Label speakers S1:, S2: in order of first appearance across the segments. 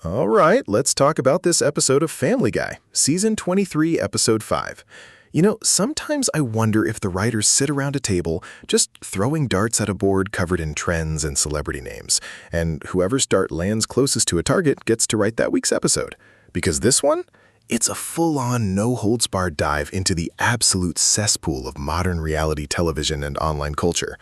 S1: All right, let's talk about this episode of Family Guy, Season 23, Episode 5. Sometimes I wonder if the writers sit around a table just throwing darts at a board covered in trends and celebrity names, and whoever's dart lands closest to a target gets to write that week's episode. Because this one, it's a full-on, no-holds-barred dive into the absolute cesspool of modern reality television and online culture.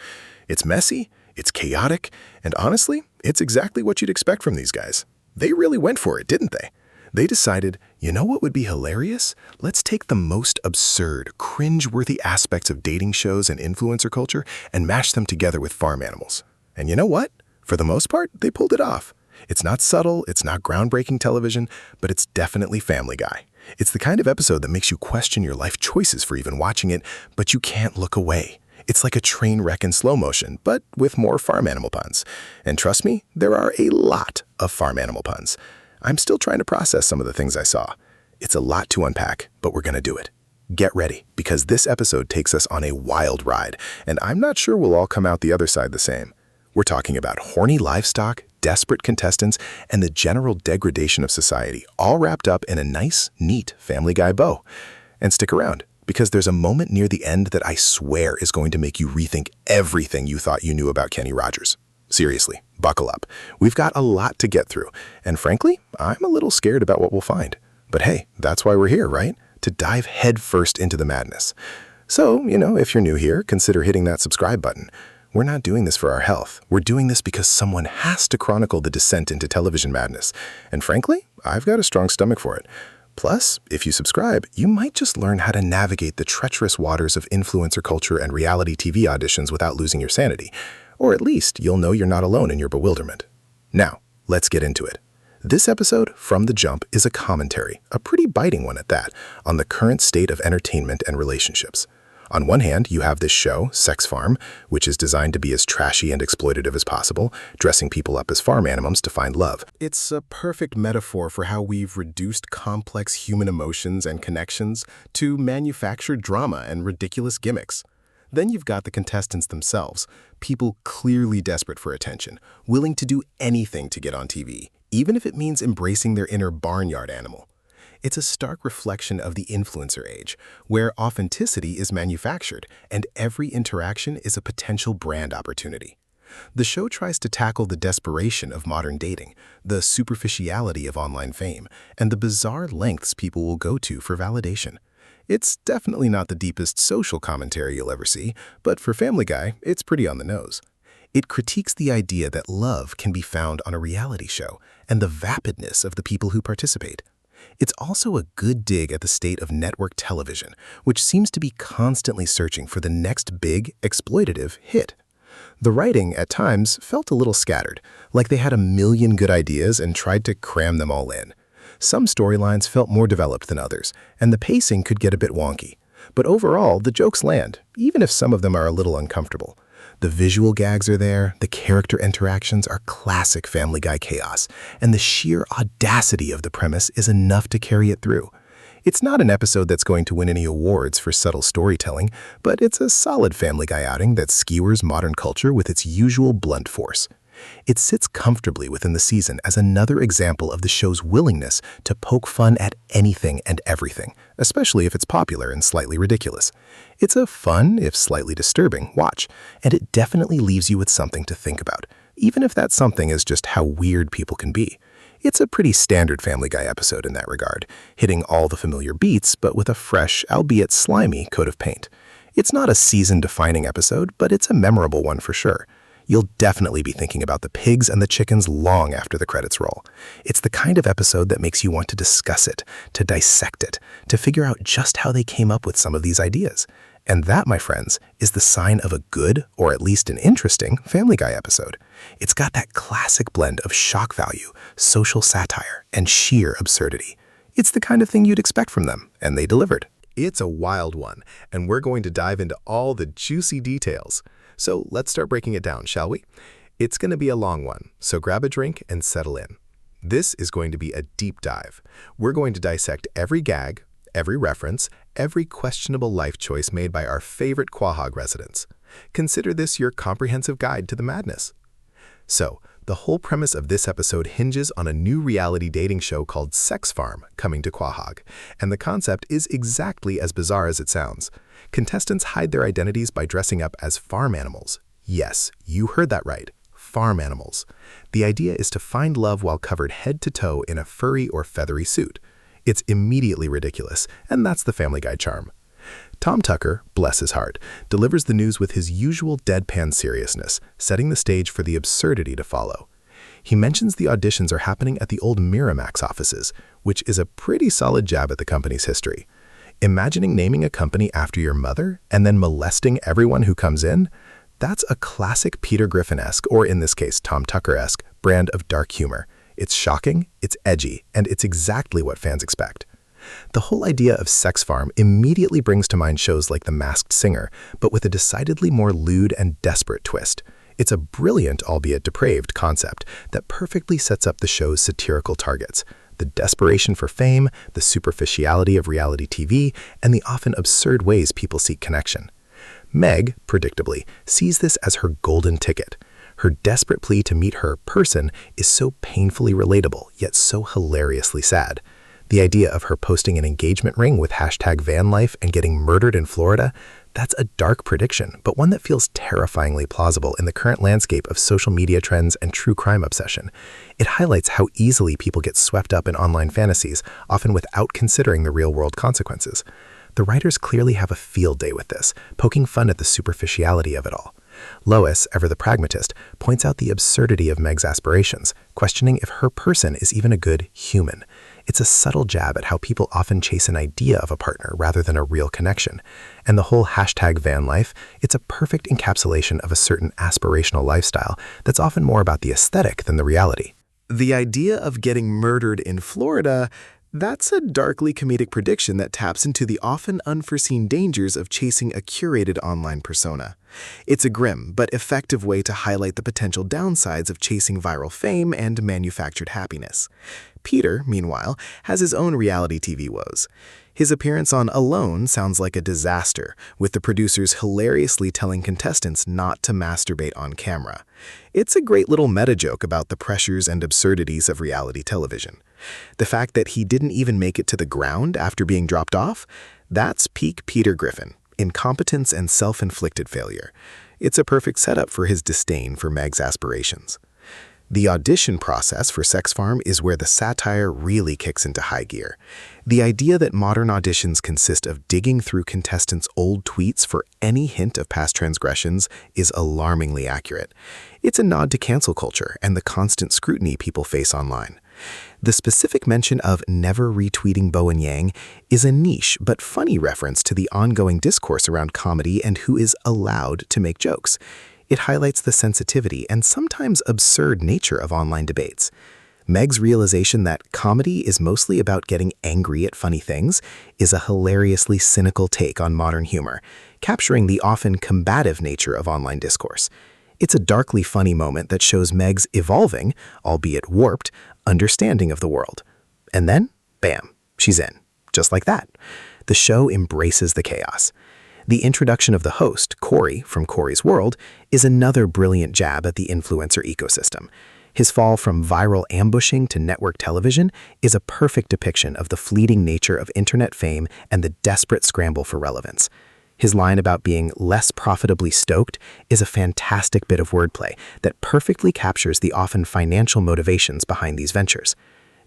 S1: It's messy, it's chaotic, and honestly, it's exactly what you'd expect from these guys. They really went for it, didn't they? They decided, you know what would be hilarious? Let's take the most absurd, cringe-worthy aspects of dating shows and influencer culture and mash them together with farm animals. And you know what? For the most part, they pulled it off. It's not subtle, it's not groundbreaking television, but it's definitely Family Guy. It's the kind of episode that makes you question your life choices for even watching it, but you can't look away. It's like a train wreck in slow motion, but with more farm animal puns. And trust me, there are a lot of farm animal puns. I'm still trying to process some of the things I saw. It's a lot to unpack, but we're gonna do it. Get ready, because this episode takes us on a wild ride, and I'm not sure we'll all come out the other side the same. We're talking about horny livestock, desperate contestants, and the general degradation of society, all wrapped up in a nice, neat Family Guy bow. And stick around, because there's a moment near the end that I swear is going to make you rethink everything you thought you knew about Kenny Rogers. Seriously, buckle up. We've got a lot to get through, and frankly, I'm a little scared about what we'll find. But hey, that's why we're here, right? To dive headfirst into the madness. So, if you're new here, consider hitting that subscribe button. We're not doing this for our health. We're doing this because someone has to chronicle the descent into television madness. And frankly, I've got a strong stomach for it. Plus, if you subscribe, you might just learn how to navigate the treacherous waters of influencer culture and reality TV auditions without losing your sanity. Or at least you'll know you're not alone in your bewilderment. Now, let's get into it. This episode, From the Jump, is a commentary, a pretty biting one at that, on the current state of entertainment and relationships. On one hand, you have this show, Sex Farm, which is designed to be as trashy and exploitative as possible, dressing people up as farm animals to find love. It's a perfect metaphor for how we've reduced complex human emotions and connections to manufactured drama and ridiculous gimmicks. Then you've got the contestants themselves, people clearly desperate for attention, willing to do anything to get on TV, even if it means embracing their inner barnyard animal. It's a stark reflection of the influencer age, where authenticity is manufactured and every interaction is a potential brand opportunity. The show tries to tackle the desperation of modern dating, the superficiality of online fame, and the bizarre lengths people will go to for validation. It's definitely not the deepest social commentary you'll ever see, but for Family Guy, it's pretty on the nose. It critiques the idea that love can be found on a reality show and the vapidness of the people who participate. It's also a good dig at the state of network television, which seems to be constantly searching for the next big, exploitative hit. The writing, at times, felt a little scattered, like they had a million good ideas and tried to cram them all in. Some storylines felt more developed than others, and the pacing could get a bit wonky. But overall, the jokes land, even if some of them are a little uncomfortable. The visual gags are there, the character interactions are classic Family Guy chaos, and the sheer audacity of the premise is enough to carry it through. It's not an episode that's going to win any awards for subtle storytelling, but it's a solid Family Guy outing that skewers modern culture with its usual blunt force. It sits comfortably within the season as another example of the show's willingness to poke fun at anything and everything, especially if it's popular and slightly ridiculous. It's a fun, if slightly disturbing, watch, and it definitely leaves you with something to think about, even if that something is just how weird people can be. It's a pretty standard Family Guy episode in that regard, hitting all the familiar beats, but with a fresh, albeit slimy, coat of paint. It's not a season-defining episode, but it's a memorable one for sure. You'll definitely be thinking about the pigs and the chickens long after the credits roll. It's the kind of episode that makes you want to discuss it, to dissect it, to figure out just how they came up with some of these ideas. And that, my friends, is the sign of a good, or at least an interesting, Family Guy episode. It's got that classic blend of shock value, social satire, and sheer absurdity. It's the kind of thing you'd expect from them, and they delivered. It's a wild one, and we're going to dive into all the juicy details. So let's start breaking it down, shall we? It's going to be a long one, so grab a drink and settle in. This is going to be a deep dive. We're going to dissect every gag, every reference, every questionable life choice made by our favorite Quahog residents. Consider this your comprehensive guide to the madness. So, The whole premise of this episode hinges on a new reality dating show called Sex Farm coming to Quahog, and the concept is exactly as bizarre as it sounds. Contestants hide their identities by dressing up as farm animals. Yes, you heard that right. Farm animals. The idea is to find love while covered head to toe in a furry or feathery suit. It's immediately ridiculous, and that's the Family Guy charm. Tom Tucker, bless his heart, delivers the news with his usual deadpan seriousness, setting the stage for the absurdity to follow. He mentions the auditions are happening at the old Miramax offices, which is a pretty solid jab at the company's history. Imagining naming a company after your mother and then molesting everyone who comes in? That's a classic Peter Griffin-esque, or in this case Tom Tucker-esque, brand of dark humor. It's shocking, it's edgy, and it's exactly what fans expect. The whole idea of Sex Farm immediately brings to mind shows like The Masked Singer, but with a decidedly more lewd and desperate twist. It's a brilliant, albeit depraved, concept that perfectly sets up the show's satirical targets: the desperation for fame, the superficiality of reality TV, and the often absurd ways people seek connection. Meg, predictably, sees this as her golden ticket. Her desperate plea to meet her person is so painfully relatable, yet so hilariously sad. The idea of her posting an engagement ring with #vanlife and getting murdered in Florida, that's a dark prediction, but one that feels terrifyingly plausible in the current landscape of social media trends and true crime obsession. It highlights how easily people get swept up in online fantasies, often without considering the real-world consequences. The writers clearly have a field day with this, poking fun at the superficiality of it all. Lois, ever the pragmatist, points out the absurdity of Meg's aspirations, questioning if her person is even a good human. It's a subtle jab at how people often chase an idea of a partner rather than a real connection. And the whole #vanlife, it's a perfect encapsulation of a certain aspirational lifestyle that's often more about the aesthetic than the reality. The idea of getting murdered in Florida, that's a darkly comedic prediction that taps into the often unforeseen dangers of chasing a curated online persona. It's a grim but effective way to highlight the potential downsides of chasing viral fame and manufactured happiness. Peter, meanwhile, has his own reality TV woes. His appearance on Alone sounds like a disaster, with the producers hilariously telling contestants not to masturbate on camera. It's a great little meta-joke about the pressures and absurdities of reality television. The fact that he didn't even make it to the ground after being dropped off, that's peak Peter Griffin, incompetence and self-inflicted failure. It's a perfect setup for his disdain for Meg's aspirations. The audition process for Sex Farm is where the satire really kicks into high gear. The idea that modern auditions consist of digging through contestants' old tweets for any hint of past transgressions is alarmingly accurate. It's a nod to cancel culture and the constant scrutiny people face online. The specific mention of never retweeting Bo and Yang is a niche but funny reference to the ongoing discourse around comedy and who is allowed to make jokes. It highlights the sensitivity and sometimes absurd nature of online debates. Meg's realization that comedy is mostly about getting angry at funny things is a hilariously cynical take on modern humor, capturing the often combative nature of online discourse. It's a darkly funny moment that shows Meg's evolving, albeit warped, understanding of the world. And then, bam, she's in. Just like that. The show embraces the chaos. The introduction of the host, Corey, from Corey's World, is another brilliant jab at the influencer ecosystem. His fall from viral ambushing to network television is a perfect depiction of the fleeting nature of internet fame and the desperate scramble for relevance. His line about being less profitably stoked is a fantastic bit of wordplay that perfectly captures the often financial motivations behind these ventures.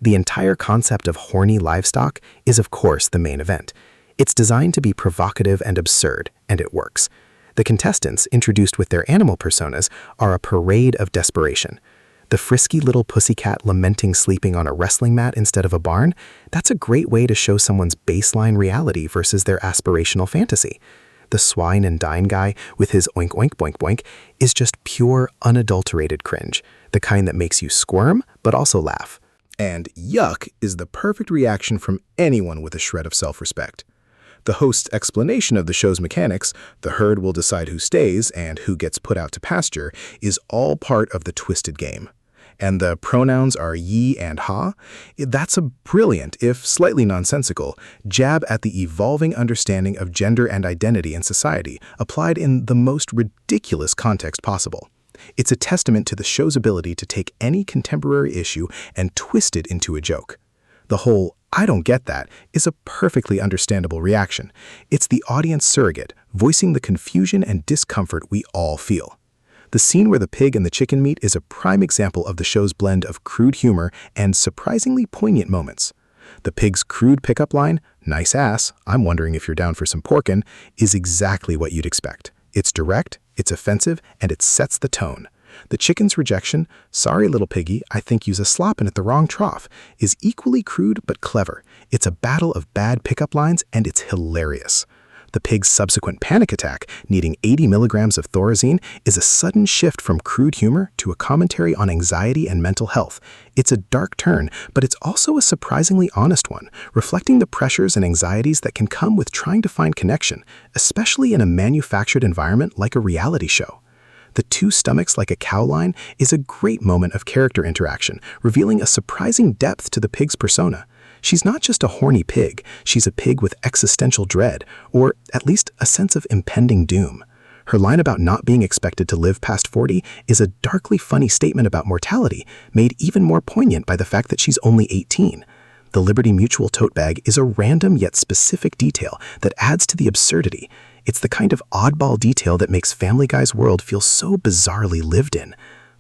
S1: The entire concept of horny livestock is, of course, the main event. It's designed to be provocative and absurd, and it works. The contestants, introduced with their animal personas, are a parade of desperation. The frisky little pussycat lamenting sleeping on a wrestling mat instead of a barn, that's a great way to show someone's baseline reality versus their aspirational fantasy. The swine and dine guy with his oink oink boink boink is just pure, unadulterated cringe, the kind that makes you squirm but also laugh. And yuck is the perfect reaction from anyone with a shred of self-respect. The host's explanation of the show's mechanics, the herd will decide who stays and who gets put out to pasture, is all part of the twisted game. And the pronouns are ye and ha. That's a brilliant, if slightly nonsensical, jab at the evolving understanding of gender and identity in society, applied in the most ridiculous context possible. It's a testament to the show's ability to take any contemporary issue and twist it into a joke. The whole "I don't get that" is a perfectly understandable reaction. It's the audience surrogate, voicing the confusion and discomfort we all feel. The scene where the pig and the chicken meet is a prime example of the show's blend of crude humor and surprisingly poignant moments. The pig's crude pickup line, "Nice ass, I'm wondering if you're down for some porkin'," is exactly what you'd expect. It's direct, it's offensive, and it sets the tone. The chicken's rejection, "Sorry, little piggy, I think you's a sloppin' at the wrong trough," is equally crude but clever. It's a battle of bad pickup lines, and it's hilarious. The pig's subsequent panic attack, needing 80 milligrams of Thorazine, is a sudden shift from crude humor to a commentary on anxiety and mental health. It's a dark turn, but it's also a surprisingly honest one, reflecting the pressures and anxieties that can come with trying to find connection, especially in a manufactured environment like a reality show. The two stomachs like a cow line is a great moment of character interaction, revealing a surprising depth to the pig's persona. She's not just a horny pig, she's a pig with existential dread, or at least a sense of impending doom. Her line about not being expected to live past 40 is a darkly funny statement about mortality, made even more poignant by the fact that she's only 18. The Liberty Mutual tote bag is a random yet specific detail that adds to the absurdity. It's the kind of oddball detail that makes Family Guy's world feel so bizarrely lived in.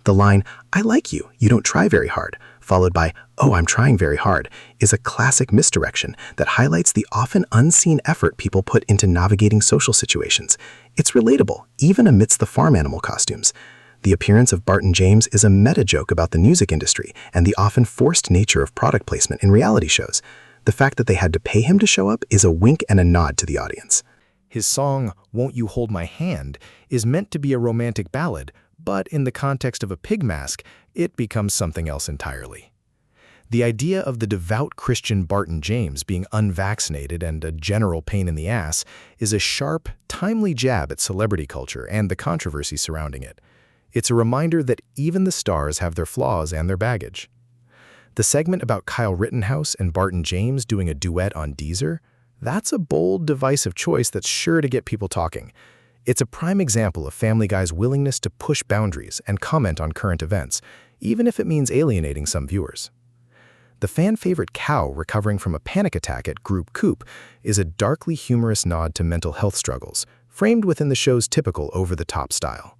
S1: The line, "I like you, you don't try very hard," followed by, "Oh, I'm trying very hard," is a classic misdirection that highlights the often unseen effort people put into navigating social situations. It's relatable, even amidst the farm animal costumes. The appearance of Bart and James is a meta-joke about the music industry and the often forced nature of product placement in reality shows. The fact that they had to pay him to show up is a wink and a nod to the audience.
S2: His song, "Won't You Hold My Hand," is meant to be a romantic ballad, but in the context of a pig mask, it becomes something else entirely. The idea of the devout Christian Barton James being unvaccinated and a general pain in the ass is a sharp, timely jab at celebrity culture and the controversy surrounding it. It's a reminder that even the stars have their flaws and their baggage. The segment about Kyle Rittenhouse and Barton James doing a duet on Deezer, that's a bold, divisive choice that's sure to get people talking. It's a prime example of Family Guy's willingness to push boundaries and comment on current events, even if it means alienating some viewers. The fan-favorite cow recovering from a panic attack at Group Coop is a darkly humorous nod to mental health struggles, framed within the show's typical over-the-top style.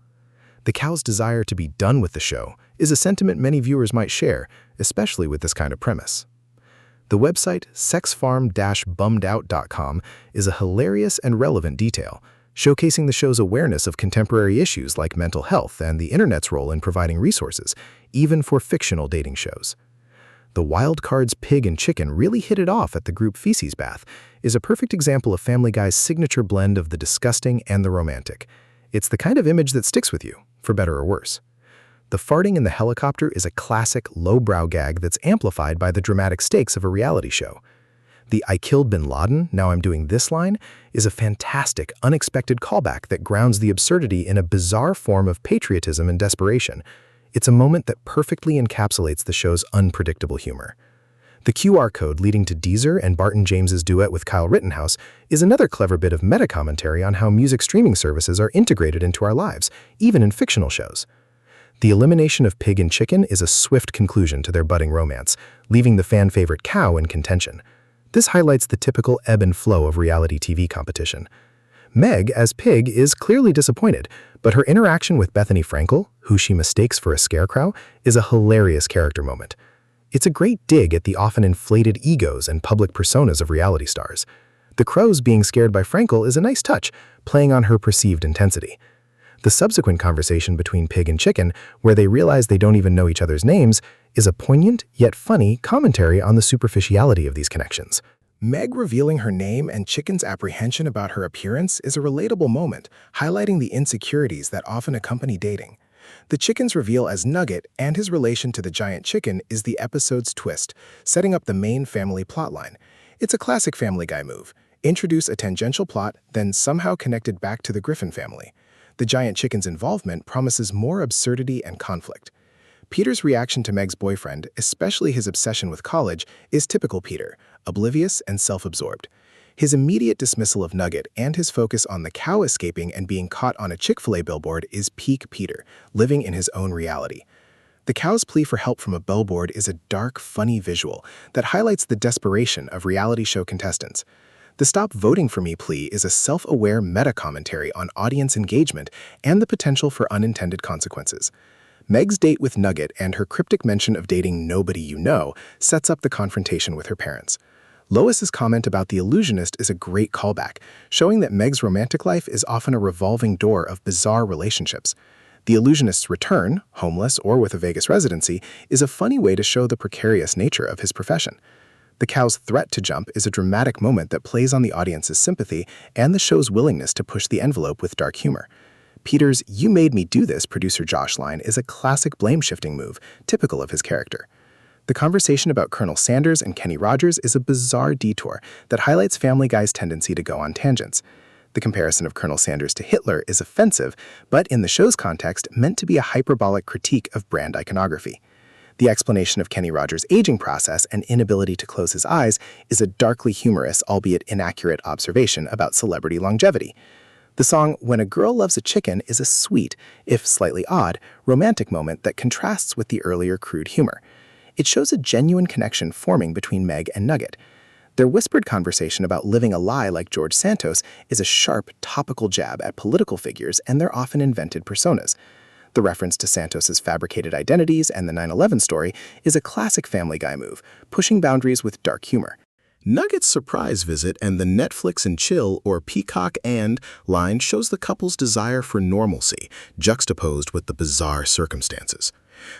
S2: The cow's desire to be done with the show is a sentiment many viewers might share, especially with this kind of premise. The website sexfarm-bummedout.com is a hilarious and relevant detail, showcasing the show's awareness of contemporary issues like mental health and the internet's role in providing resources, even for fictional dating shows. The Wild Card's pig and chicken really hit it off at the group feces bath is a perfect example of Family Guy's signature blend of the disgusting and the romantic. It's the kind of image that sticks with you, for better or worse. The farting in the helicopter is a classic lowbrow gag that's amplified by the dramatic stakes of a reality show. The "I killed bin Laden, now I'm doing this" line is a fantastic, unexpected callback that grounds the absurdity in a bizarre form of patriotism and desperation. It's a moment that perfectly encapsulates the show's unpredictable humor. The QR code leading to Deezer and Barton James's duet with Kyle Rittenhouse is another clever bit of meta-commentary on how music streaming services are integrated into our lives, even in fictional shows. The elimination of pig and chicken is a swift conclusion to their budding romance, leaving the fan-favorite cow in contention. This highlights the typical ebb and flow of reality TV competition. Meg, as Pig, is clearly disappointed, but her interaction with Bethany Frankel, who she mistakes for a scarecrow, is a hilarious character moment. It's a great dig at the often inflated egos and public personas of reality stars. The crows being scared by Frankel is a nice touch, playing on her perceived intensity. The subsequent conversation between Pig and Chicken, where they realize they don't even know each other's names, is a poignant yet funny commentary on the superficiality of these connections. Meg revealing her name and Chicken's apprehension about her appearance is a relatable moment, highlighting the insecurities that often accompany dating. The Chicken's reveal as Nugget and his relation to the giant chicken is the episode's twist, setting up the main family plotline. It's a classic Family Guy move. Introduce a tangential plot, then somehow connected back to the Griffin family. The giant chicken's involvement promises more absurdity and conflict. Peter's reaction to Meg's boyfriend, especially his obsession with college, is typical Peter, oblivious and self-absorbed. His immediate dismissal of Nugget and his focus on the cow escaping and being caught on a Chick-fil-A billboard is peak Peter, living in his own reality. The cow's plea for help from a billboard is a dark, funny visual that highlights the desperation of reality show contestants. The Stop Voting for Me plea is a self-aware meta-commentary on audience engagement and the potential for unintended consequences. Meg's date with Nugget and her cryptic mention of dating nobody you know sets up the confrontation with her parents. Lois's comment about the illusionist is a great callback, showing that Meg's romantic life is often a revolving door of bizarre relationships. The illusionist's return, homeless or with a Vegas residency, is a funny way to show the precarious nature of his profession. The cow's threat to jump is a dramatic moment that plays on the audience's sympathy and the show's willingness to push the envelope with dark humor. Peter's "You made me do this" producer Josh line is a classic blame-shifting move, typical of his character. The conversation about Colonel Sanders and Kenny Rogers is a bizarre detour that highlights Family Guy's tendency to go on tangents. The comparison of Colonel Sanders to Hitler is offensive, but in the show's context, meant to be a hyperbolic critique of brand iconography. The explanation of Kenny Rogers' aging process and inability to close his eyes is a darkly humorous, albeit inaccurate, observation about celebrity longevity. The song "When a Girl Loves a Chicken" is a sweet, if slightly odd, romantic moment that contrasts with the earlier crude humor. It shows a genuine connection forming between Meg and Nugget. Their whispered conversation about living a lie like George Santos is a sharp, topical jab at political figures and their often invented personas. The reference to Santos's fabricated identities and the 9/11 story is a classic Family Guy move, pushing boundaries with dark humor.
S1: Nugget's surprise visit and the Netflix and chill or peacock and line shows the couple's desire for normalcy, juxtaposed with the bizarre circumstances.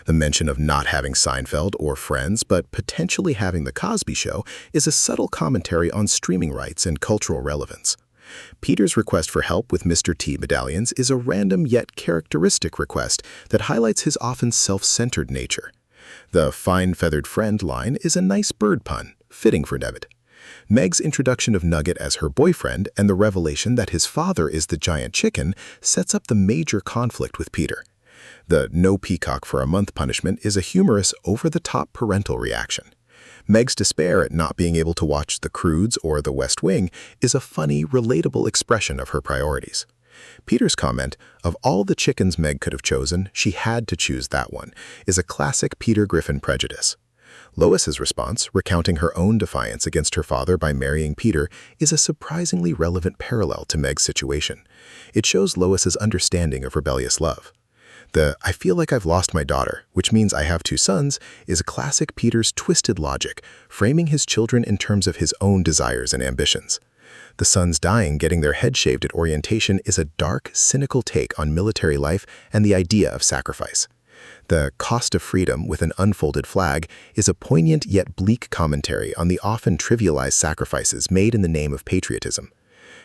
S1: The mention of not having Seinfeld or Friends, but potentially having The Cosby Show, is a subtle commentary on streaming rights and cultural relevance. Peter's request for help with Mr. T medallions is a random yet characteristic request that highlights his often self-centered nature. The "fine feathered friend" line is a nice bird pun, fitting for Nugget. Meg's introduction of Nugget as her boyfriend and the revelation that his father is the giant chicken sets up the major conflict with Peter. The "no peacock for a month" punishment is a humorous, over-the-top parental reaction. Meg's despair at not being able to watch The Croods or The West Wing is a funny, relatable expression of her priorities. Peter's comment, "Of all the chickens Meg could have chosen, she had to choose that one," is a classic Peter Griffin prejudice. Lois's response, recounting her own defiance against her father by marrying Peter, is a surprisingly relevant parallel to Meg's situation. It shows Lois's understanding of rebellious love. The "I feel like I've lost my daughter, which means I have two sons," is classic Peter's twisted logic, framing his children in terms of his own desires and ambitions. The sons dying getting their head shaved at orientation is a dark, cynical take on military life and the idea of sacrifice. The "cost of freedom" with an unfolded flag is a poignant yet bleak commentary on the often trivialized sacrifices made in the name of patriotism.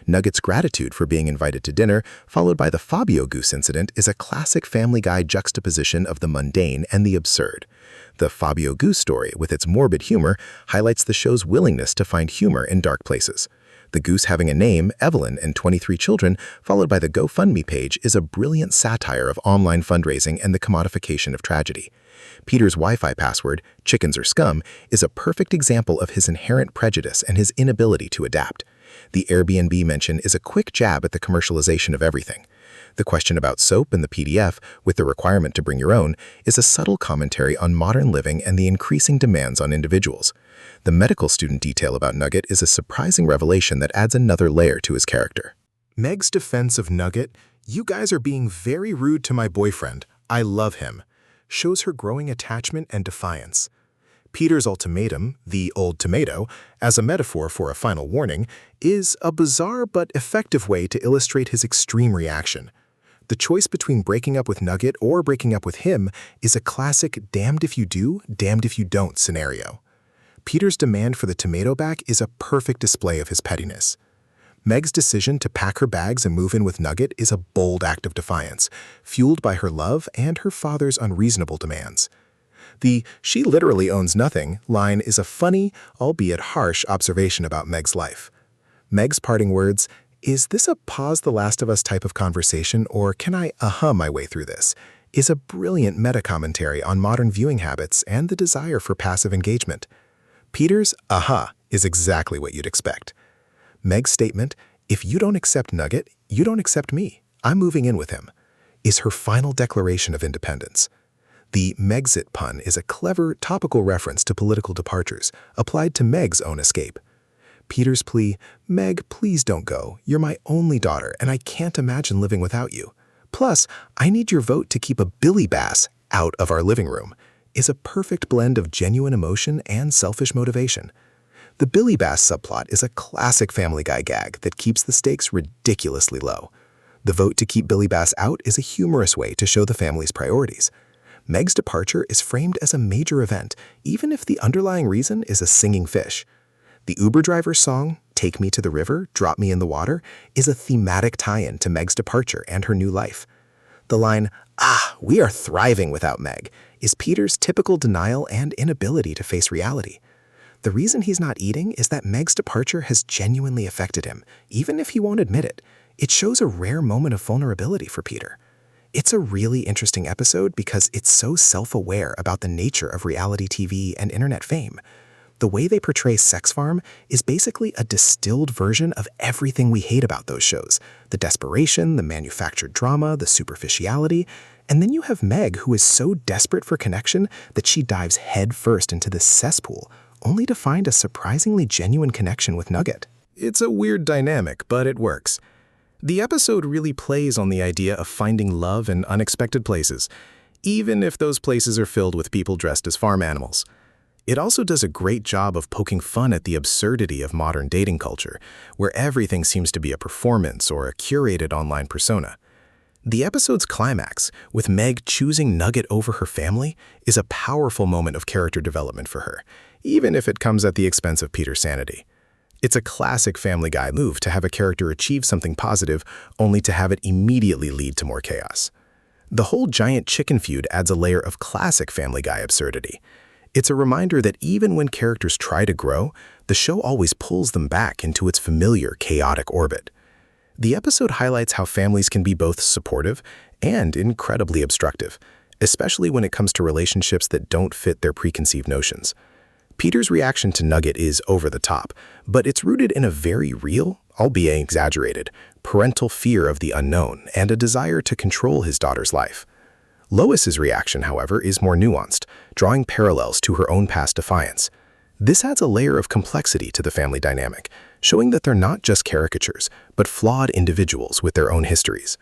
S1: Nugget's gratitude for being invited to dinner, followed by the Fabio Goose incident, is a classic Family Guy juxtaposition of the mundane and the absurd. The Fabio Goose story, with its morbid humor, highlights the show's willingness to find humor in dark places. The goose having a name, Evelyn, and 23 children, followed by the GoFundMe page, is a brilliant satire of online fundraising and the commodification of tragedy. Peter's Wi-Fi password, "chickens are scum," is a perfect example of his inherent prejudice and his inability to adapt. The Airbnb mention is a quick jab at the commercialization of everything. The question about soap in the PDF, with the requirement to bring your own, is a subtle commentary on modern living and the increasing demands on individuals. The medical student detail about Nugget is a surprising revelation that adds another layer to his character. Meg's defense of Nugget, "You guys are being very rude to my boyfriend. I love him," shows her growing attachment and defiance. Peter's ultimatum, the old tomato, as a metaphor for a final warning, is a bizarre but effective way to illustrate his extreme reaction. The choice between breaking up with Nugget or breaking up with him is a classic damned if you do, damned if you don't scenario. Peter's demand for the tomato back is a perfect display of his pettiness. Meg's decision to pack her bags and move in with Nugget is a bold act of defiance, fueled by her love and her father's unreasonable demands. The "she literally owns nothing" line is a funny, albeit harsh, observation about Meg's life. Meg's parting words, "Is this a pause The Last of Us type of conversation, or can I my way through this?" is a brilliant meta-commentary on modern viewing habits and the desire for passive engagement. Peter's is exactly what you'd expect.
S2: Meg's statement, "If you don't accept Nugget, you don't accept me. I'm moving in with him," is her final declaration of independence. The Megxit pun is a clever, topical reference to political departures, applied to Meg's own escape. Peter's plea, "Meg, please don't go. You're my only daughter, and I can't imagine living without you. Plus, I need your vote to keep a Billy Bass out of our living room," is a perfect blend of genuine emotion and selfish motivation. The Billy Bass subplot is a classic Family Guy gag that keeps the stakes ridiculously low. The vote to keep Billy Bass out is a humorous way to show the family's priorities. Meg's departure is framed as a major event, even if the underlying reason is a singing fish. The Uber driver's song, "Take Me to the River, Drop Me in the Water," is a thematic tie-in to Meg's departure and her new life. The line, "We are thriving without Meg," is Peter's typical denial and inability to face reality. The reason he's not eating is that Meg's departure has genuinely affected him, even if he won't admit it. It shows a rare moment of vulnerability for Peter. It's a really interesting episode because it's so self-aware about the nature of reality TV and internet fame. The way they portray Sex Farm is basically a distilled version of everything we hate about those shows. The desperation, the manufactured drama, the superficiality. And then you have Meg, who is so desperate for connection that she dives headfirst into this cesspool, only to find a surprisingly genuine connection with Nugget. It's a weird dynamic, but it works. The episode really plays on the idea of finding love in unexpected places, even if those places are filled with people dressed as farm animals. It also does a great job of poking fun at the absurdity of modern dating culture, where everything seems to be a performance or a curated online persona. The episode's climax, with Meg choosing Nugget over her family, is a powerful moment of character development for her, even if it comes at the expense of Peter's sanity. It's a classic Family Guy move to have a character achieve something positive only to have it immediately lead to more chaos. The whole giant chicken feud adds a layer of classic Family Guy absurdity. It's a reminder that even when characters try to grow, the show always pulls them back into its familiar, chaotic orbit. The episode highlights how families can be both supportive and incredibly obstructive, especially when it comes to relationships that don't fit their preconceived notions. Peter's reaction to Nugget is over the top, but it's rooted in a very real, albeit exaggerated, parental fear of the unknown and a desire to control his daughter's life. Lois's reaction, however, is more nuanced, drawing parallels to her own past defiance. This adds a layer of complexity to the family dynamic, showing that they're not just caricatures, but flawed individuals with their own histories.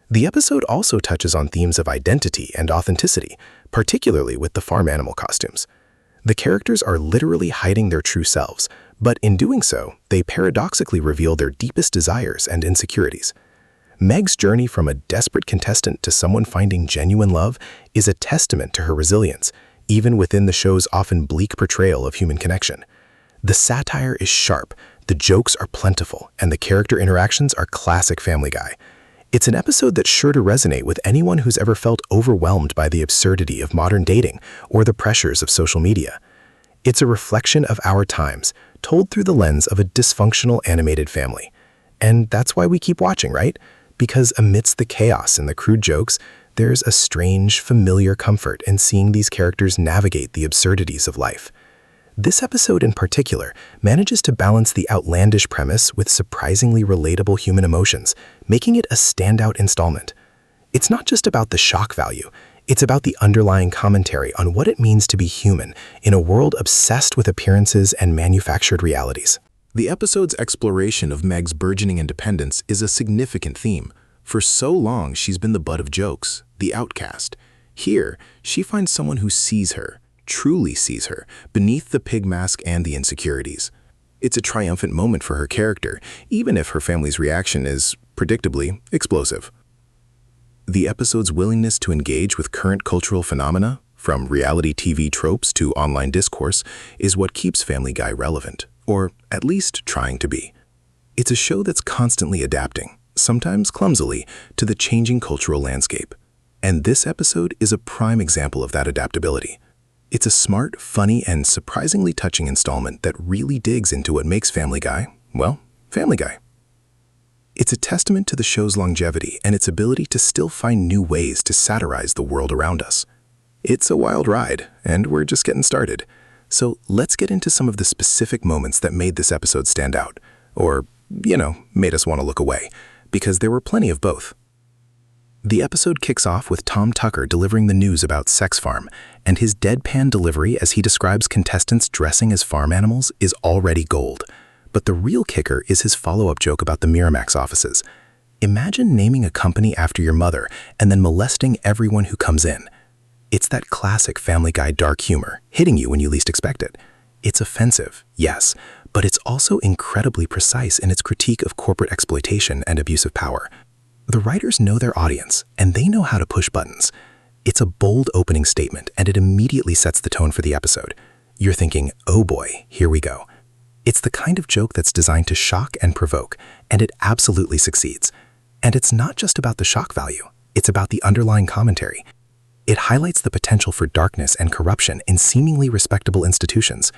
S2: The episode also touches on themes of identity and authenticity, particularly with the farm animal costumes. The characters are literally hiding their true selves, but in doing so, they paradoxically reveal their deepest desires and insecurities. Meg's journey from a desperate contestant to someone finding genuine love is a testament to her resilience, even within the show's often bleak portrayal of human connection. The satire is sharp, the jokes are plentiful, and the character interactions are classic Family Guy. It's an episode that's sure to resonate with anyone who's ever felt overwhelmed by the absurdity of modern dating or the pressures of social media. It's a reflection of our times, told through the lens of a dysfunctional animated family. And that's why we keep watching, right? Because amidst the chaos and the crude jokes, there's a strange, familiar comfort in seeing these characters navigate the absurdities of life. This episode in particular manages to balance the outlandish premise with surprisingly relatable human emotions, making it a standout installment. It's not just about the shock value, it's about the underlying commentary on what it means to be human in a world obsessed with appearances and manufactured realities. The episode's exploration of Meg's burgeoning independence is a significant theme. For so long, she's been the butt of jokes, the outcast. Here, she finds someone who sees her, truly sees her, beneath the pig mask and the insecurities. It's a triumphant moment for her character, even if her family's reaction is, predictably, explosive. The episode's willingness to engage with current cultural phenomena, from reality TV tropes to online discourse, is what keeps Family Guy relevant, or at least trying to be. It's a show that's constantly adapting, sometimes clumsily, to the changing cultural landscape. And this episode is a prime example of that adaptability. It's a smart, funny, and surprisingly touching installment that really digs into what makes Family Guy, well, Family Guy. It's a testament to the show's longevity and its ability to still find new ways to satirize the world around us. It's a wild ride, and we're just getting started. So let's get into some of the specific moments that made this episode stand out, or made us want to look away, because there were plenty of both. The episode kicks off with Tom Tucker delivering the news about Sex Farm, and his deadpan delivery as he describes contestants dressing as farm animals is already gold. But the real kicker is his follow-up joke about the Miramax offices. Imagine naming a company after your mother and then molesting everyone who comes in. It's that classic Family Guy dark humor, hitting you when you least expect it. It's offensive, yes, but it's also incredibly precise in its critique of corporate exploitation and abuse of power. The writers know their audience, and they know how to push buttons. It's a bold opening statement, and it immediately sets the tone for the episode. You're thinking, oh boy, here we go. It's the kind of joke that's designed to shock and provoke, and it absolutely succeeds. And it's not just about the shock value, it's about the underlying commentary. It highlights the potential for darkness and corruption in seemingly respectable institutions.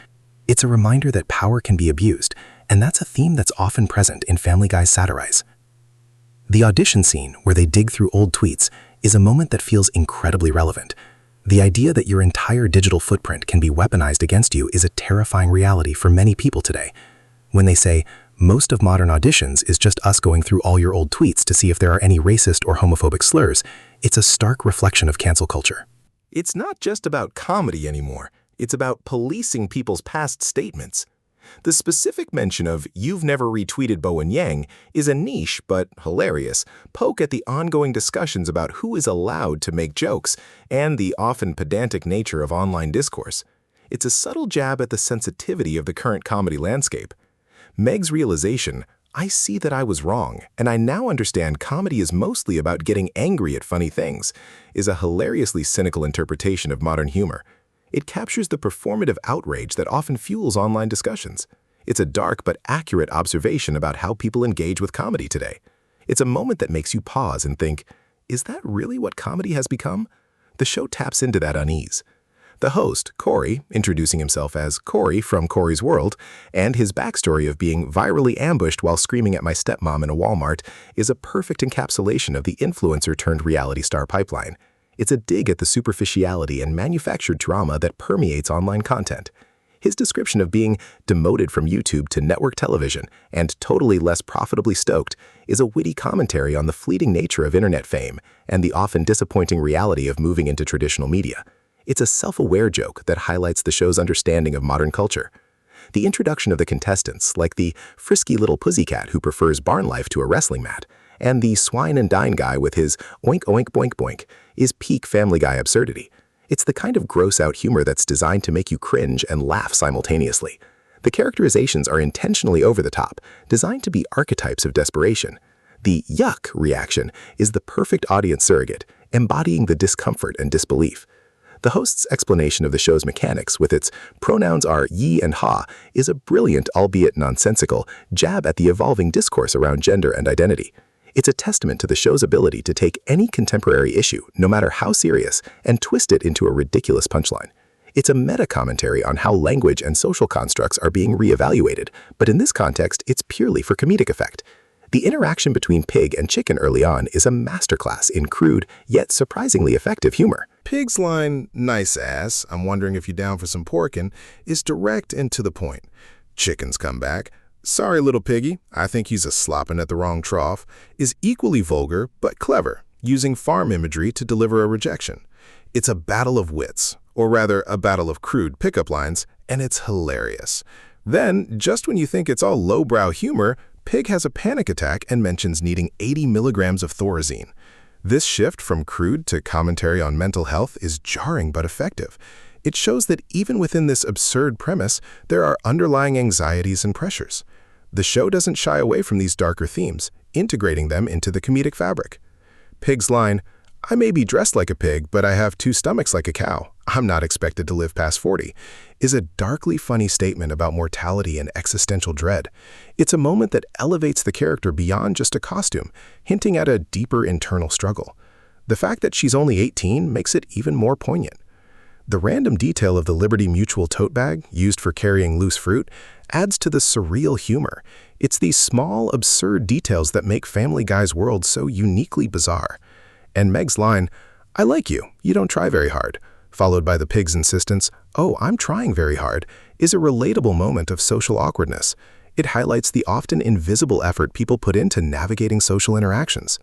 S2: It's a reminder that power can be abused, and that's a theme that's often present in Family Guy's satires. The audition scene, where they dig through old tweets, is a moment that feels incredibly relevant. The idea that your entire digital footprint can be weaponized against you is a terrifying reality for many people today. When they say, most of modern auditions is just us going through all your old tweets to see if there are any racist or homophobic slurs, it's a stark reflection of cancel culture.
S1: It's not just about comedy anymore. It's about policing people's past statements. The specific mention of "you've never retweeted Bowen Yang" is a niche, but hilarious, poke at the ongoing discussions about who is allowed to make jokes and the often pedantic nature of online discourse. It's a subtle jab at the sensitivity of the current comedy landscape. Meg's realization, "I see that I was wrong, and I now understand comedy is mostly about getting angry at funny things," is a hilariously cynical interpretation of modern humor. It captures the performative outrage that often fuels online discussions. It's a dark but accurate observation about how people engage with comedy today. It's a moment that makes you pause and think, is that really what comedy has become? The show taps into that unease. The host, Corey, introducing himself as Corey from Corey's World, and his backstory of being virally ambushed while screaming at my stepmom in a Walmart, is a perfect encapsulation of the influencer-turned-reality star pipeline. It's a dig at the superficiality and manufactured drama that permeates online content. His description of being demoted from YouTube to network television and totally less profitably stoked is a witty commentary on the fleeting nature of internet fame and the often disappointing reality of moving into traditional media. It's a self-aware joke that highlights the show's understanding of modern culture. The introduction of the contestants, like the frisky little pussycat who prefers barn life to a wrestling mat, and the swine and dine guy with his oink oink boink boink, is peak Family Guy absurdity. It's the kind of gross-out humor that's designed to make you cringe and laugh simultaneously. The characterizations are intentionally over the top, designed to be archetypes of desperation. The yuck reaction is the perfect audience surrogate, embodying the discomfort and disbelief. The host's explanation of the show's mechanics, with its pronouns are ye and ha, is a brilliant, albeit nonsensical, jab at the evolving discourse around gender and identity. It's a testament to the show's ability to take any contemporary issue, no matter how serious, and twist it into a ridiculous punchline. It's a meta-commentary on how language and social constructs are being reevaluated, but in this context, it's purely for comedic effect. The interaction between Pig and Chicken early on is a masterclass in crude, yet surprisingly effective humor. Pig's line, "nice ass, I'm wondering if you're down for some porkin'," is direct and to the point. Chicken's comeback, "sorry little piggy, I think he's a-slopping at the wrong trough," is equally vulgar but clever, using farm imagery to deliver a rejection. It's a battle of wits, or rather a battle of crude pickup lines, and it's hilarious. Then, just when you think it's all lowbrow humor, Pig has a panic attack and mentions needing 80 milligrams of Thorazine. This shift from crude to commentary on mental health is jarring but effective. It shows that even within this absurd premise, there are underlying anxieties and pressures. The show doesn't shy away from these darker themes, integrating them into the comedic fabric. Pig's line, "I may be dressed like a pig, but I have 2 stomachs like a cow. I'm not expected to live past 40, is a darkly funny statement about mortality and existential dread. It's a moment that elevates the character beyond just a costume, hinting at a deeper internal struggle. The fact that she's only 18 makes it even more poignant. The random detail of the Liberty Mutual tote bag, used for carrying loose fruit, adds to the surreal humor. It's these small, absurd details that make Family Guy's world so uniquely bizarre. And Meg's line, "I like you, you don't try very hard," followed by the pig's insistence, "Oh, I'm trying very hard," is a relatable moment of social awkwardness.
S2: It highlights the often invisible effort people put into navigating social interactions.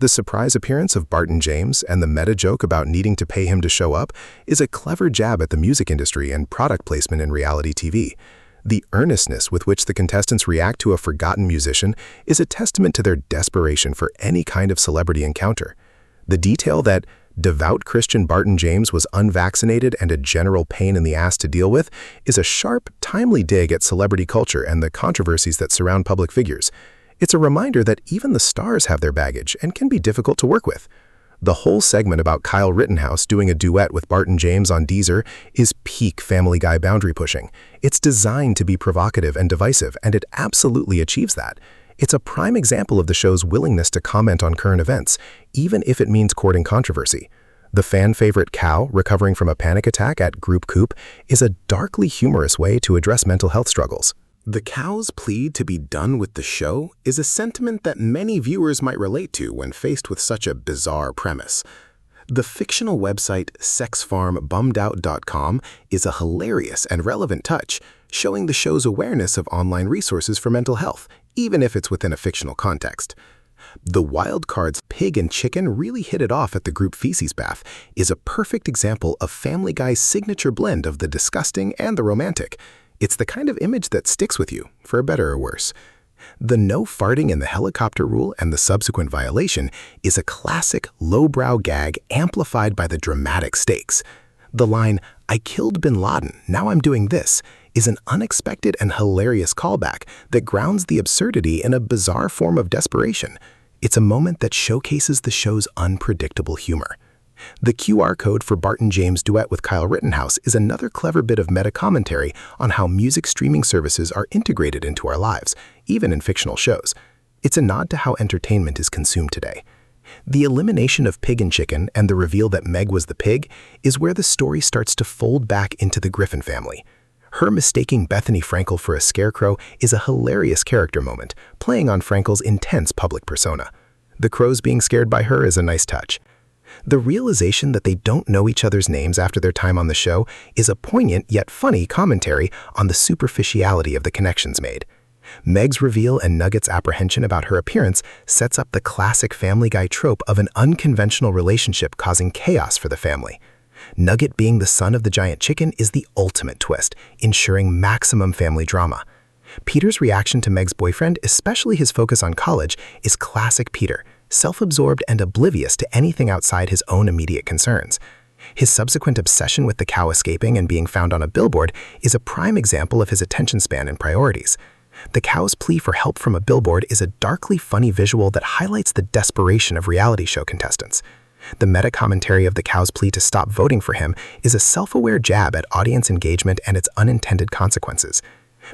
S2: The surprise appearance of Barton James and the meta joke about needing to pay him to show up is a clever jab at the music industry and product placement in reality TV. The earnestness with which the contestants react to a forgotten musician is a testament to their desperation for any kind of celebrity encounter. The detail that devout Christian Barton James was unvaccinated and a general pain in the ass to deal with is a sharp, timely dig at celebrity culture and the controversies that surround public figures. It's a reminder that even the stars have their baggage and can be difficult to work with. The whole segment about Kyle Rittenhouse doing a duet with Barton James on Deezer is peak Family Guy boundary pushing. It's designed to be provocative and divisive, and it absolutely achieves that. It's a prime example of the show's willingness to comment on current events, even if it means courting controversy. The fan favorite Cow recovering from a panic attack at Group Coop is a darkly humorous way to address mental health struggles.
S1: The Cow's plea to be done with the show is a sentiment that many viewers might relate to when faced with such a bizarre premise. The fictional website sexfarmbummedout.com is a hilarious and relevant touch, showing the show's awareness of online resources for mental health, even if it's within a fictional context. The wild card's pig and chicken really hit it off at the group feces bath is a perfect example of Family Guy's signature blend of the disgusting and the romantic. It's the kind of image that sticks with you, for better or worse. The no farting in the helicopter rule and the subsequent violation is a classic lowbrow gag amplified by the dramatic stakes. The line, "I killed bin Laden, now I'm doing this," is an unexpected and hilarious callback that grounds the absurdity in a bizarre form of desperation. It's a moment that showcases the show's unpredictable humor. The QR code for Barton James' duet with Kyle Rittenhouse is another clever bit of meta-commentary on how music streaming services are integrated into our lives, even in fictional shows. It's a nod to how entertainment is consumed today. The elimination of pig and chicken and the reveal that Meg was the pig is where the story starts to fold back into the Griffin family. Her mistaking Bethany Frankel for a scarecrow is a hilarious character moment, playing on Frankel's intense public persona. The crows being scared by her is a nice touch. The realization that they don't know each other's names after their time on the show is a poignant yet funny commentary on the superficiality of the connections made. Meg's reveal and Nugget's apprehension about her appearance sets up the classic Family Guy trope of an unconventional relationship causing chaos for the family. Nugget being the son of the giant chicken is the ultimate twist, ensuring maximum family drama. Peter's reaction to Meg's boyfriend, especially his focus on college, is classic Peter, self-absorbed and oblivious to anything outside his own immediate concerns. His subsequent obsession with the cow escaping and being found on a billboard is a prime example of his attention span and priorities. The cow's plea for help from a billboard is a darkly funny visual that highlights the desperation of reality show contestants. The meta-commentary of the cow's plea to stop voting for him is a self-aware jab at audience engagement and its unintended consequences.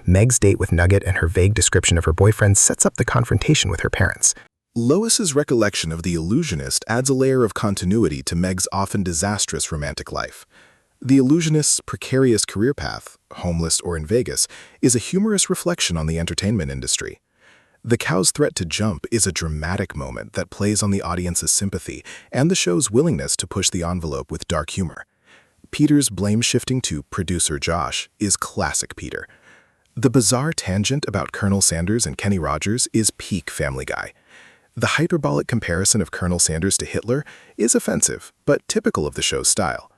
S1: Meg's date with Nugget and her vague description of her boyfriend sets up the confrontation with her parents. Lois's recollection of the illusionist adds a layer of continuity to Meg's often disastrous romantic life. The illusionist's precarious career path, homeless or in Vegas, is a humorous reflection on the entertainment industry. The cow's threat to jump is a dramatic moment that plays on the audience's sympathy and the show's willingness to push the envelope with dark humor. Peter's blame shifting to producer Josh is classic Peter. The bizarre tangent about Colonel Sanders and Kenny Rogers is peak Family Guy. The hyperbolic comparison of Colonel Sanders to Hitler is offensive, but typical of the show's style.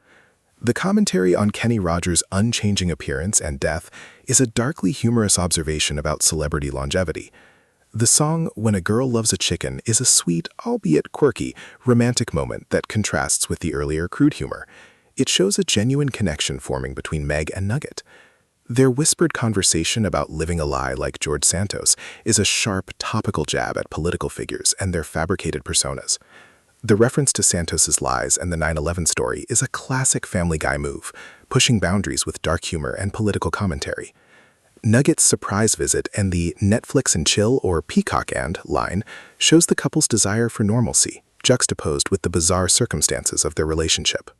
S1: The commentary on Kenny Rogers' unchanging appearance and death is a darkly humorous observation about celebrity longevity. The song When a Girl Loves a Chicken is a sweet, albeit quirky, romantic moment that contrasts with the earlier crude humor. It shows a genuine connection forming between Meg and Nugget. Their whispered conversation about living a lie like George Santos is a sharp, topical jab at political figures and their fabricated personas. The reference to Santos's lies and the 9/11 story is a classic Family Guy move, pushing boundaries with dark humor and political commentary. Nugget's surprise visit and the Netflix and chill or peacock and line shows the couple's desire for normalcy, juxtaposed with the bizarre circumstances of their relationship.